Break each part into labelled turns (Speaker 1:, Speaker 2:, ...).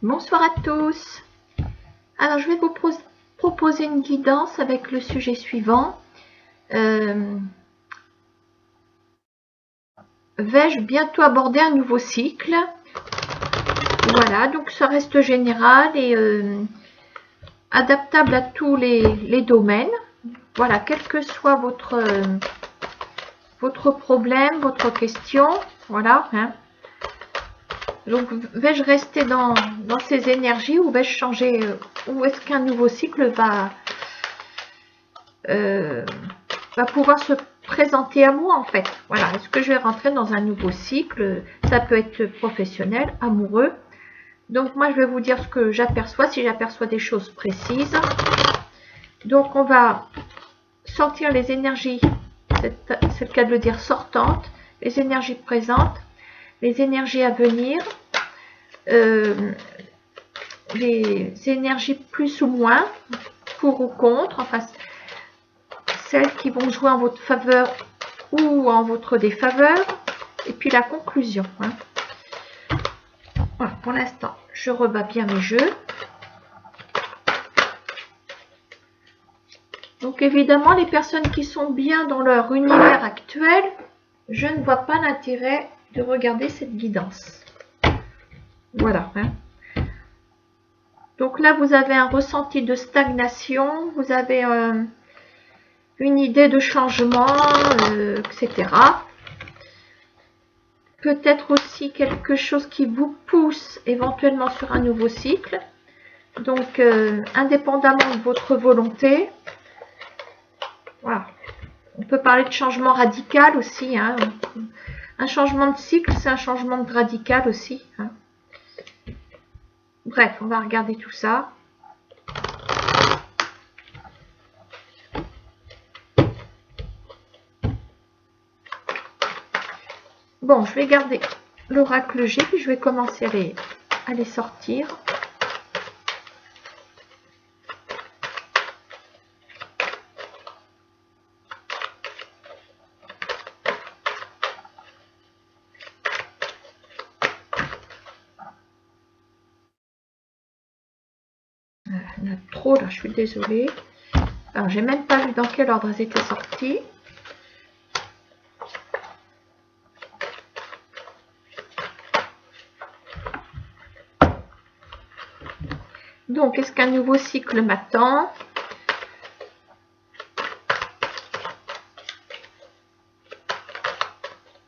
Speaker 1: Bonsoir à tous. Alors je vais vous proposer une guidance avec le sujet suivant. Vais-je bientôt aborder un nouveau cycle? Voilà, donc ça reste général et adaptable à tous les domaines. Voilà, quel que soit votre problème, votre question. Voilà. Hein. Donc, vais-je rester dans ces énergies ou vais-je changer? Ou est-ce qu'un nouveau cycle va pouvoir se présenter à moi en fait? Voilà, est-ce que je vais rentrer dans un nouveau cycle? Ça peut être professionnel, amoureux. Donc, moi, je vais vous dire ce que j'aperçois, si j'aperçois des choses précises. Donc, on va sortir les énergies, c'est le cas de le dire, sortantes, les énergies présentes, les énergies à venir, les énergies plus ou moins, pour ou contre, enfin, celles qui vont jouer en votre faveur ou en votre défaveur, et puis la conclusion. Hein. Voilà, pour l'instant, je rebats bien mes jeux. Donc évidemment, les personnes qui sont bien dans leur univers actuel, je ne vois pas l'intérêt de regarder cette guidance. Voilà. Hein. Donc là, vous avez un ressenti de stagnation, vous avez une idée de changement, etc. Peut-être aussi quelque chose qui vous pousse éventuellement sur un nouveau cycle. Donc, indépendamment de votre volonté. Voilà. On peut parler de changement radical aussi. Hein. Un changement de cycle, c'est un changement de radical aussi. Hein. Bref, on va regarder tout ça. Bon, je vais garder l'oracle G, puis je vais commencer à les sortir. Il y en a trop là, je suis désolée. Alors, j'ai même pas vu dans quel ordre elles étaient sorties. Donc, est-ce qu'un nouveau cycle m'attend?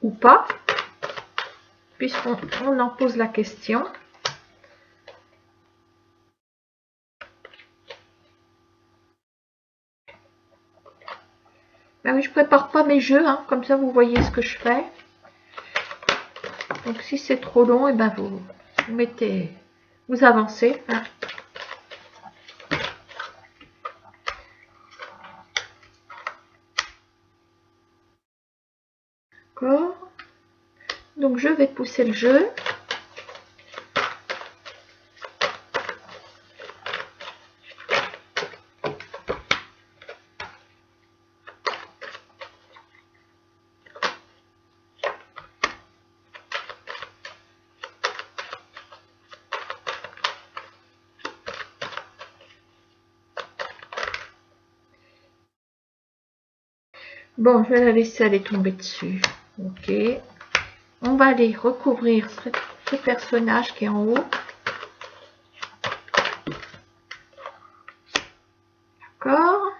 Speaker 1: Ou pas? Puisqu'on en pose la question. Ben oui, je prépare pas mes jeux, hein, comme ça vous voyez ce que je fais. Donc si c'est trop long, et ben vous mettez, vous avancez. Hein. D'accord. Donc je vais pousser le jeu. Bon, je vais la laisser aller tomber dessus. Ok. On va aller recouvrir ce personnage qui est en haut. D'accord.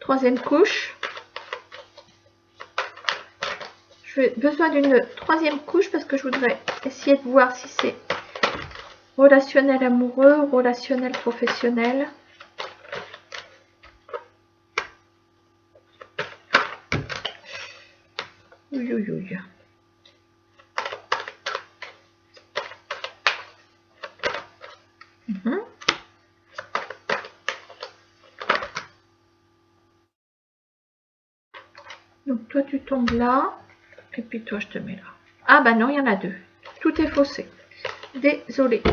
Speaker 1: Troisième couche. J'ai besoin d'une troisième couche parce que je voudrais essayer de voir si c'est relationnel amoureux ou relationnel professionnel. Oui, oui, oui. Donc toi tu tombes là, et puis toi je te mets là. Ah bah non, il y en a deux. Tout est faussé. Désolée.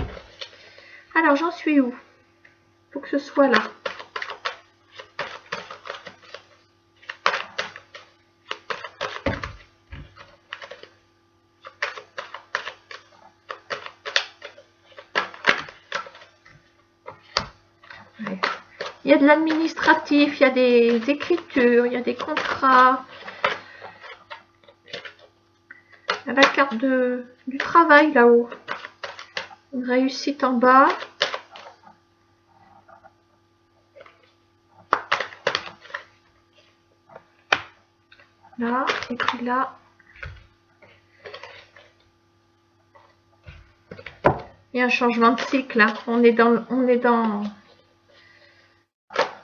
Speaker 1: Alors j'en suis où? Faut que ce soit là. Ouais. Il y a de l'administratif, il y a des écritures, il y a des contrats. Il y a la carte du travail là-haut. Une réussite en bas. Là, et puis là. Il y a un changement de cycle. Hein. On est dans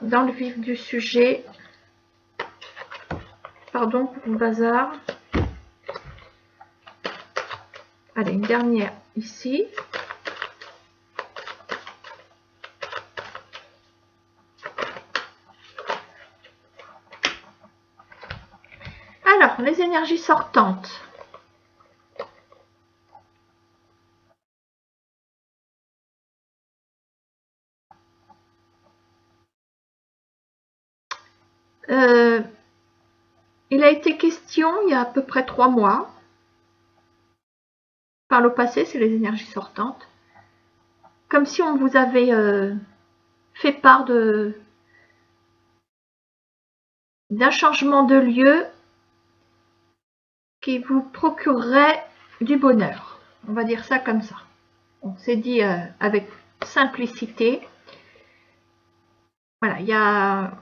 Speaker 1: le vif du sujet. Pardon pour le bazar. Allez, une dernière ici. Alors, les énergies sortantes. Il a été question il y a à peu près 3 mois. Par le passé, c'est les énergies sortantes. Comme si on vous avait fait part d'un changement de lieu qui vous procurerait du bonheur. On va dire ça comme ça. On s'est dit avec simplicité. Voilà, il y a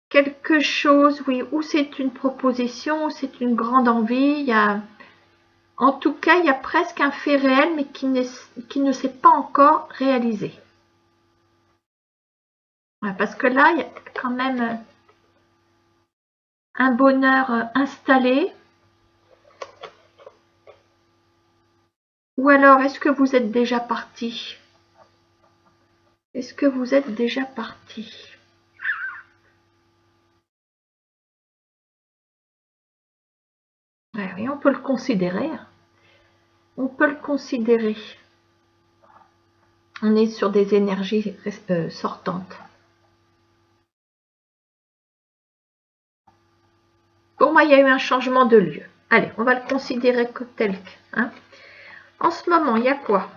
Speaker 1: quelque chose, oui, où c'est une proposition, où c'est une grande envie. Il y a, en tout cas, il y a presque un fait réel, mais qui ne s'est pas encore réalisé. Voilà, parce que là, il y a quand même un bonheur installé. Ou alors, est-ce que vous êtes déjà parti? Est-ce que vous êtes déjà parti? Oui, on peut le considérer. On peut le considérer. On est sur des énergies sortantes. Pour moi, il y a eu un changement de lieu. Allez, on va le considérer comme tel. Hein. En ce moment, il y a quoi?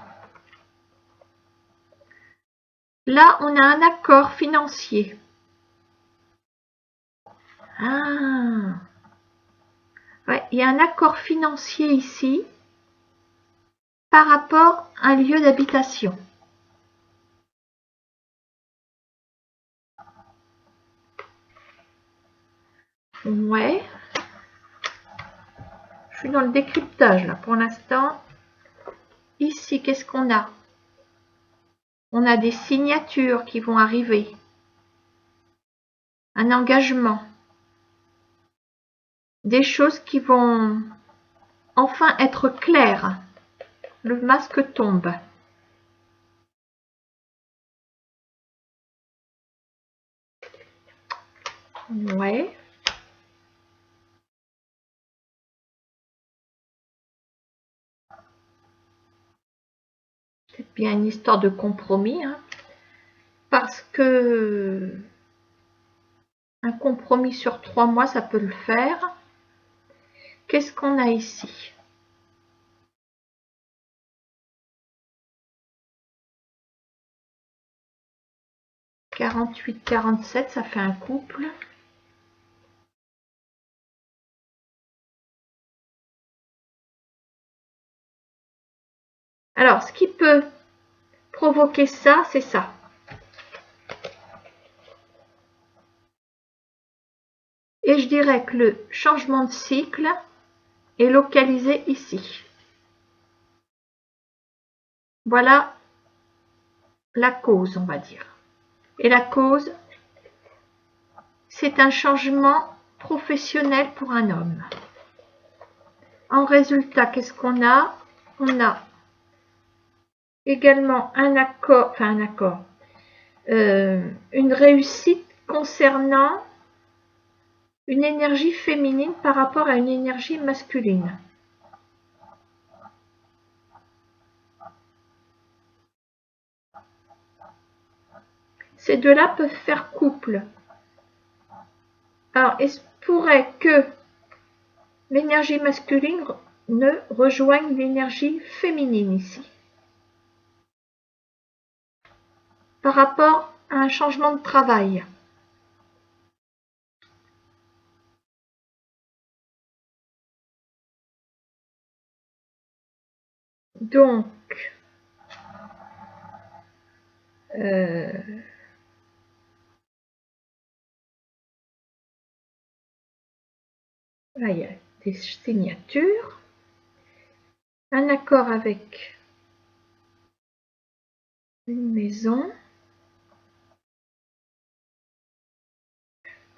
Speaker 1: Là, on a un accord financier. Ah, ouais, il y a un accord financier ici par rapport à un lieu d'habitation. Ouais. Je suis dans le décryptage là pour l'instant. Ici, qu'est-ce qu'on a? On a des signatures qui vont arriver. Un engagement. Des choses qui vont enfin être claires. Le masque tombe. Ouais. C'est bien une histoire de compromis. Hein, parce que un compromis sur 3 mois, ça peut le faire. Qu'est-ce qu'on a ici? « 48-47, ça fait un couple. Alors, ce qui peut provoquer ça, c'est ça. Et je dirais que le changement de cycle est localisé ici. Voilà la cause, on va dire. Et la cause, c'est un changement professionnel pour un homme. En résultat, qu'est-ce qu'on a? On a également un accord, une réussite concernant une énergie féminine par rapport à une énergie masculine. Ces deux-là peuvent faire couple. Alors, il se pourrait que l'énergie masculine ne rejoigne l'énergie féminine ici. par rapport à un changement de travail. Donc, là, il y a des signatures, un accord avec une maison.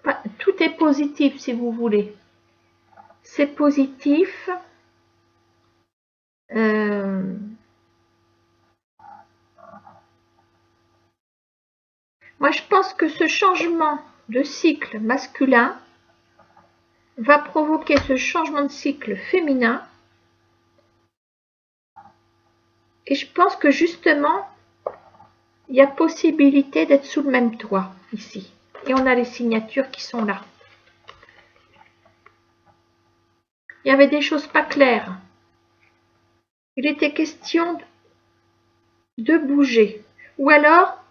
Speaker 1: Enfin, tout est positif si vous voulez. C'est positif. Moi, je pense que ce changement de cycle masculin va provoquer ce changement de cycle féminin. Et je pense que justement, il y a possibilité d'être sous le même toit ici. Et on a les signatures qui sont là. Il y avait des choses pas claires. Il était question de bouger. Ou alors,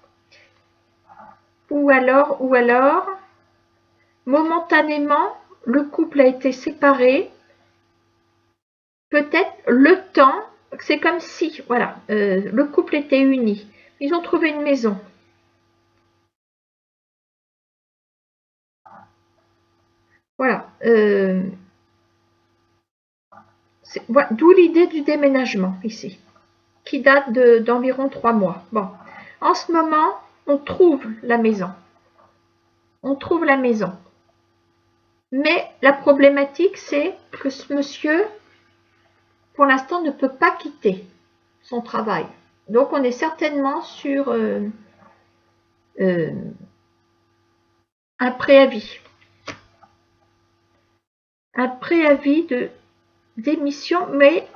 Speaker 1: momentanément, le couple a été séparé. Peut-être le temps, c'est comme si, voilà, le couple était uni. Ils ont trouvé une maison. Voilà. D'où l'idée du déménagement ici, qui date d'environ 3 mois. Bon, en ce moment, on trouve la maison. On trouve la maison. Mais la problématique, c'est que ce monsieur, pour l'instant, ne peut pas quitter son travail. Donc, on est certainement sur un préavis. Un préavis de démission, mais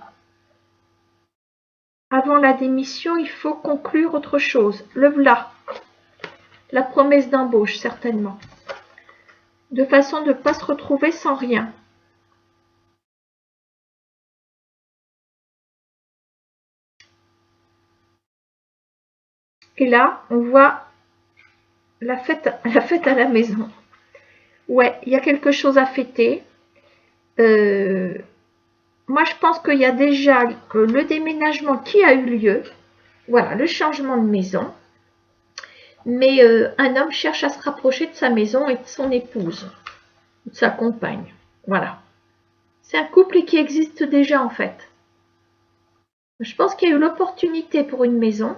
Speaker 1: avant la démission, il faut conclure autre chose. Le voilà. La promesse d'embauche, certainement. De façon de ne pas se retrouver sans rien. Et là, on voit la fête à la maison. Ouais, il y a quelque chose à fêter. Moi, je pense qu'il y a déjà le déménagement qui a eu lieu. Voilà, le changement de maison. Mais un homme cherche à se rapprocher de sa maison et de son épouse, de sa compagne. Voilà. C'est un couple qui existe déjà en fait. Je pense qu'il y a eu l'opportunité pour une maison.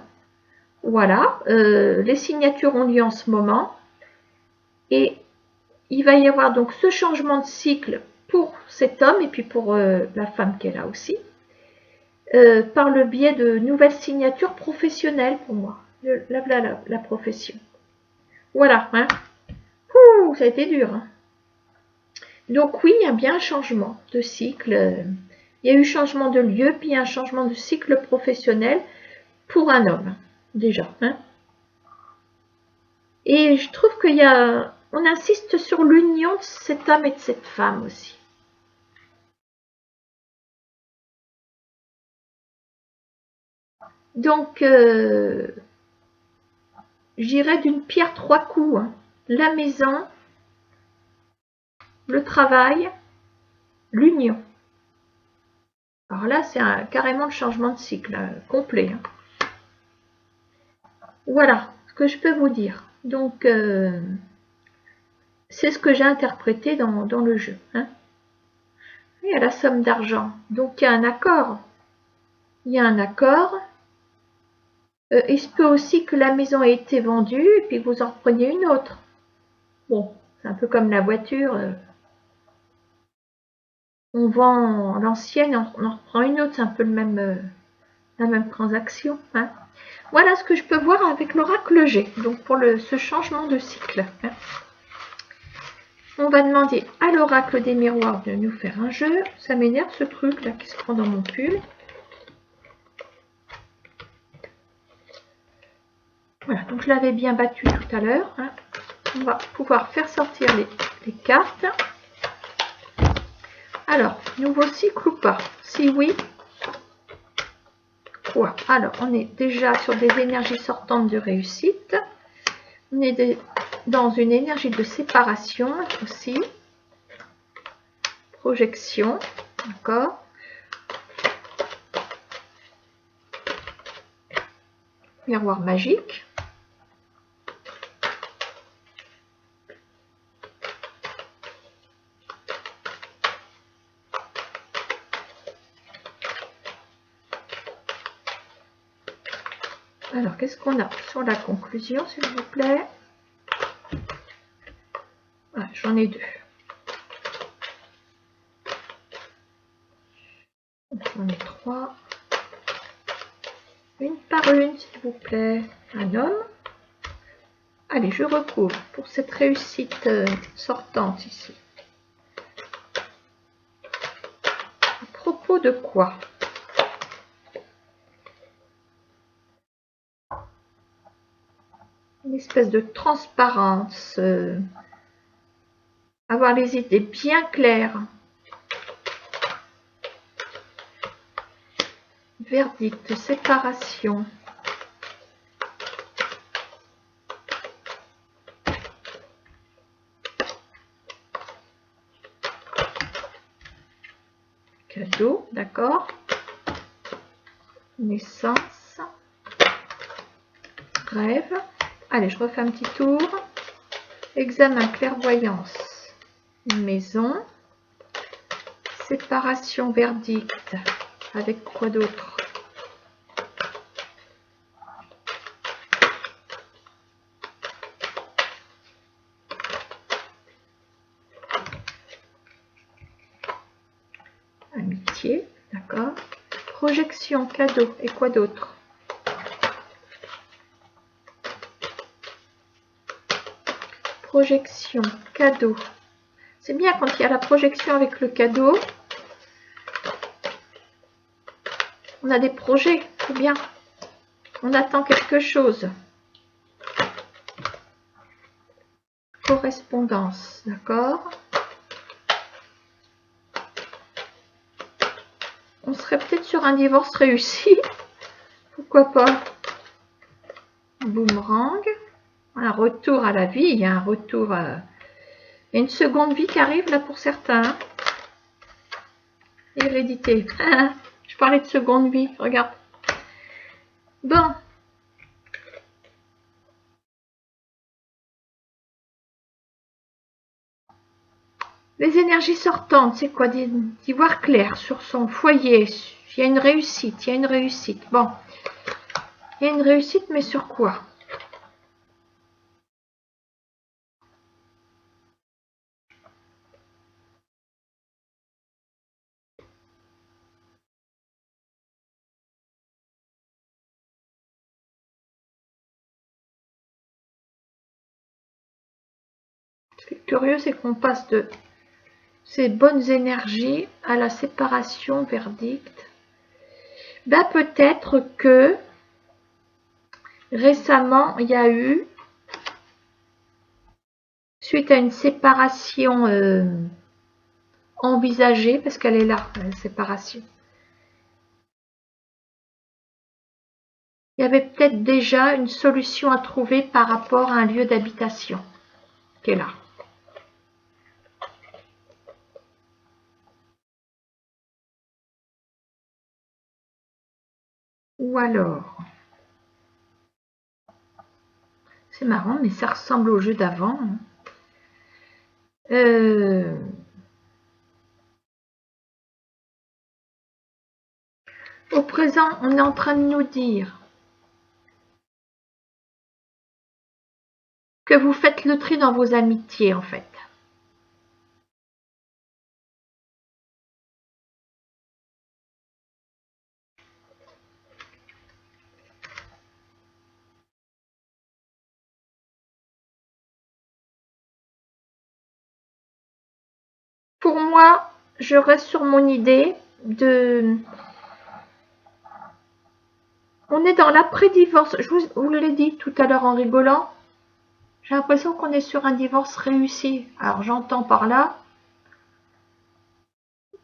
Speaker 1: Voilà, les signatures ont lieu en ce moment. Et il va y avoir donc ce changement de cycle pour cet homme et puis pour la femme qui est là aussi. Par le biais de nouvelles signatures professionnelles pour moi. La profession. Voilà. Hein. Ouh, ça a été dur. Hein. Donc oui, il y a bien un changement de cycle. Il y a eu changement de lieu, puis un changement de cycle professionnel pour un homme, déjà. Hein. Et je trouve qu'il y a... On insiste sur l'union de cet homme et de cette femme aussi. Donc, j'irais d'une pierre 3 coups. Hein. La maison, le travail, l'union. Alors là, c'est carrément le changement de cycle complet. Hein. Voilà ce que je peux vous dire. Donc, c'est ce que j'ai interprété dans le jeu. Hein. Il y a la somme d'argent. Donc, il y a un accord. Il y a un accord. Il se peut aussi que la maison ait été vendue et puis vous en repreniez une autre. Bon, c'est un peu comme la voiture. On vend l'ancienne, on en reprend une autre. C'est un peu la même transaction. Hein. Voilà ce que je peux voir avec l'oracle G. Donc, pour ce changement de cycle. Hein. On va demander à l'oracle des miroirs de nous faire un jeu. Ça m'énerve ce truc là qui se prend dans mon pull. Voilà, donc je l'avais bien battu tout à l'heure. Hein. On va pouvoir faire sortir les cartes. Alors, nouveau cycle ou pas? Si oui, quoi? Alors, on est déjà sur des énergies sortantes de réussite. On est dans une énergie de séparation aussi. Projection, d'accord? Miroir magique. Alors, qu'est-ce qu'on a sur la conclusion, s'il vous plaît? Ah, j'en ai deux. J'en ai trois. Une par une, s'il vous plaît. Un homme. Allez, je recouvre pour cette réussite sortante ici. À propos de quoi? Une espèce de transparence. Avoir les idées bien claires. Verdict, séparation. Cadeau, d'accord. Naissance. Rêve. Allez, je refais un petit tour. Examen, clairvoyance. Maison. Séparation, verdict. Avec quoi d'autre? Amitié, d'accord. Projection, cadeau. Et quoi d'autre? Projection, cadeau. C'est bien quand il y a la projection avec le cadeau. On a des projets, c'est bien. On attend quelque chose. Correspondance, d'accord. On serait peut-être sur un divorce réussi. Pourquoi pas? Boomerang. Un retour à la vie. Il y a un retour à... Il y a une seconde vie qui arrive là pour certains. Hérédité. Je parlais de seconde vie, regarde. Bon. Les énergies sortantes, c'est quoi? D'y voir clair sur son foyer. Il y a une réussite, il y a une réussite. Bon. Il y a une réussite, mais sur quoi? Ce qui est curieux, c'est qu'on passe de ces bonnes énergies à la séparation, verdict. Ben, peut-être que récemment, il y a eu, suite à une séparation envisagée, parce qu'elle est là, la séparation, il y avait peut-être déjà une solution à trouver par rapport à un lieu d'habitation qui est là. Ou alors, c'est marrant, mais ça ressemble au jeu d'avant. Au présent, on est en train de nous dire que vous faites le tri dans vos amitiés, en fait. Pour moi, je reste sur mon idée de... On est dans l'après-divorce. Je vous l'ai dit tout à l'heure en rigolant. J'ai l'impression qu'on est sur un divorce réussi. Alors j'entends par là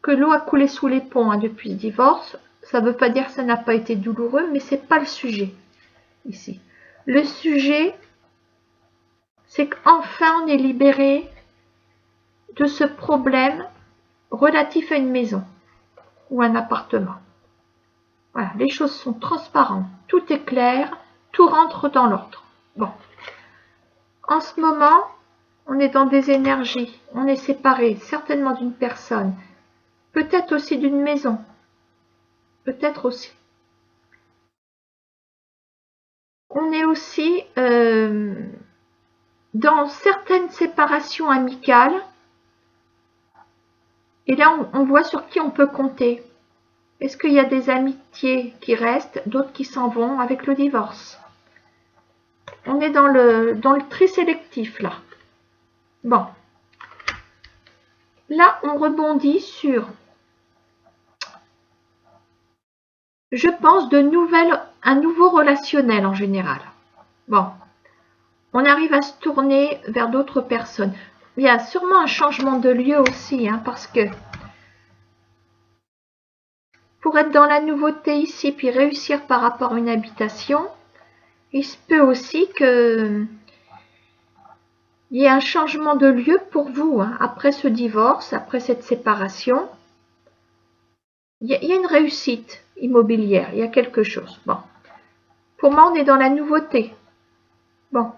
Speaker 1: que l'eau a coulé sous les ponts depuis le divorce. Ça ne veut pas dire que ça n'a pas été douloureux, mais c'est pas le sujet ici. Le sujet, c'est qu'enfin on est libéré de ce problème relatif à une maison ou un appartement. Voilà, les choses sont transparentes, tout est clair, tout rentre dans l'ordre. Bon, en ce moment, on est dans des énergies, on est séparé certainement d'une personne, peut-être aussi d'une maison, peut-être aussi. On est aussi dans certaines séparations amicales, et là on voit sur qui on peut compter. Est-ce qu'il y a des amitiés qui restent, d'autres qui s'en vont avec le divorce? On est dans le tri sélectif là. Bon. Là, on rebondit sur, je pense, un nouveau relationnel en général. Bon. On arrive à se tourner vers d'autres personnes. Il y a sûrement un changement de lieu aussi, hein, parce que pour être dans la nouveauté ici, puis réussir par rapport à une habitation, il se peut aussi que il y ait un changement de lieu pour vous, hein, après ce divorce, après cette séparation. Il y a une réussite immobilière, il y a quelque chose. Bon. Pour moi, on est dans la nouveauté. Bon.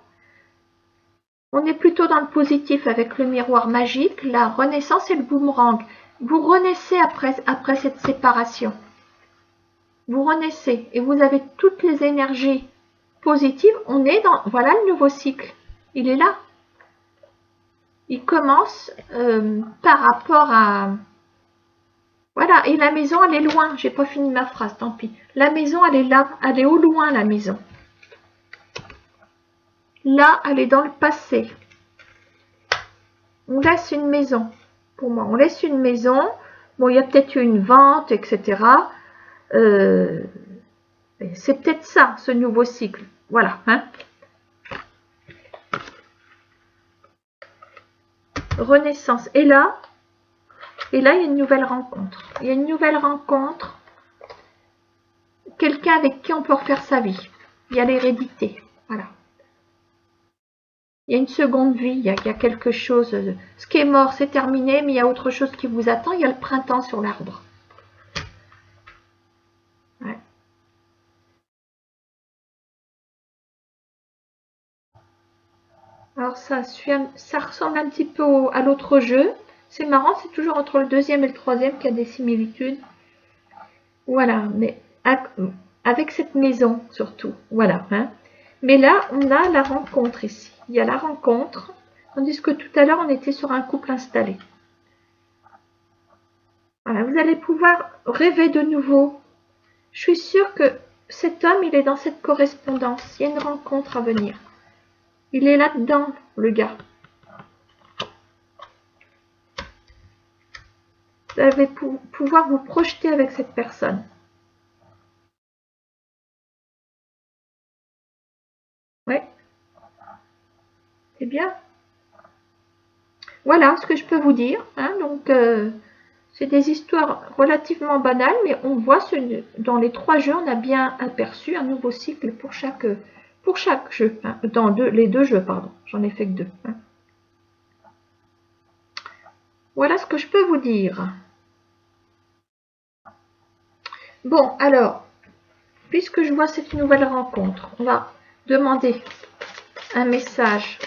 Speaker 1: On est plutôt dans le positif avec le miroir magique, la renaissance et le boomerang. Vous renaissez après cette séparation. Vous renaissez et vous avez toutes les énergies positives. On est dans, voilà le nouveau cycle. Il est là. Il commence par rapport à... Voilà, et la maison, elle est loin. J'ai pas fini ma phrase, tant pis. La maison, elle est là. Elle est au loin, la maison. Là, elle est dans le passé. On laisse une maison. Pour moi, on laisse une maison. Bon, il y a peut-être eu une vente, etc. C'est peut-être ça, ce nouveau cycle. Voilà. Hein. Renaissance. Et là, il y a une nouvelle rencontre. Il y a une nouvelle rencontre. Quelqu'un avec qui on peut refaire sa vie. Il y a l'hérédité. Voilà. Il y a une seconde vie, il y a quelque chose. Ce qui est mort, c'est terminé, mais il y a autre chose qui vous attend. Il y a le printemps sur l'arbre. Ouais. Alors ça ressemble un petit peu à l'autre jeu. C'est marrant, c'est toujours entre le deuxième et le troisième qu'il y a des similitudes. Voilà, mais avec cette maison surtout. Voilà. Hein. Mais là, on a la rencontre ici. Il y a la rencontre, tandis que tout à l'heure, on était sur un couple installé. Voilà, vous allez pouvoir rêver de nouveau. Je suis sûre que cet homme, il est dans cette correspondance. Il y a une rencontre à venir. Il est là-dedans, le gars. Vous allez pouvoir vous projeter avec cette personne. Oui. C'est bien. Voilà ce que je peux vous dire. Hein. Donc, c'est des histoires relativement banales, mais on voit dans les 3 jeux, on a bien aperçu un nouveau cycle pour chaque jeu. Hein. Dans les 2 jeux, pardon. J'en ai fait que 2. Hein. Voilà ce que je peux vous dire. Bon, alors, puisque je vois cette nouvelle rencontre, on va demander un message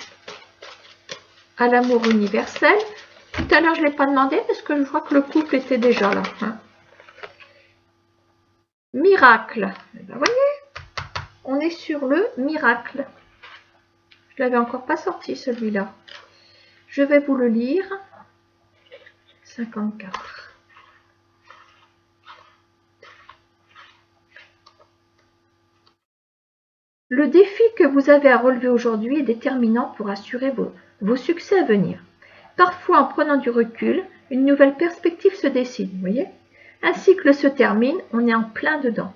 Speaker 1: à l'amour universel. Tout à l'heure, je ne l'ai pas demandé parce que je vois que le couple était déjà là. Hein. Miracle. Ben, vous voyez, on est sur le miracle. Je ne l'avais encore pas sorti celui-là. Je vais vous le lire. 54. Le défi que vous avez à relever aujourd'hui est déterminant pour assurer vos succès à venir. Parfois, en prenant du recul, une nouvelle perspective se dessine, vous voyez. Un cycle se termine, on est en plein dedans.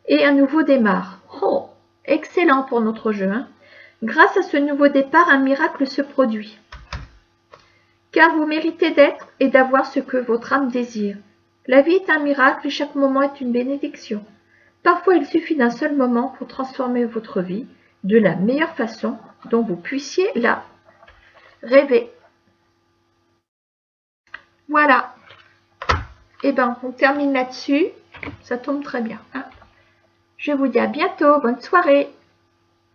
Speaker 1: Et un nouveau démarre. Oh, excellent pour notre jeu. Hein. Grâce à ce nouveau départ, un miracle se produit. Car vous méritez d'être et d'avoir ce que votre âme désire. La vie est un miracle et chaque moment est une bénédiction. Parfois, il suffit d'un seul moment pour transformer votre vie de la meilleure façon dont vous puissiez la rêver. Voilà. Et ben, on termine là-dessus. Ça tombe très bien. Hein. Je vous dis à bientôt. Bonne soirée.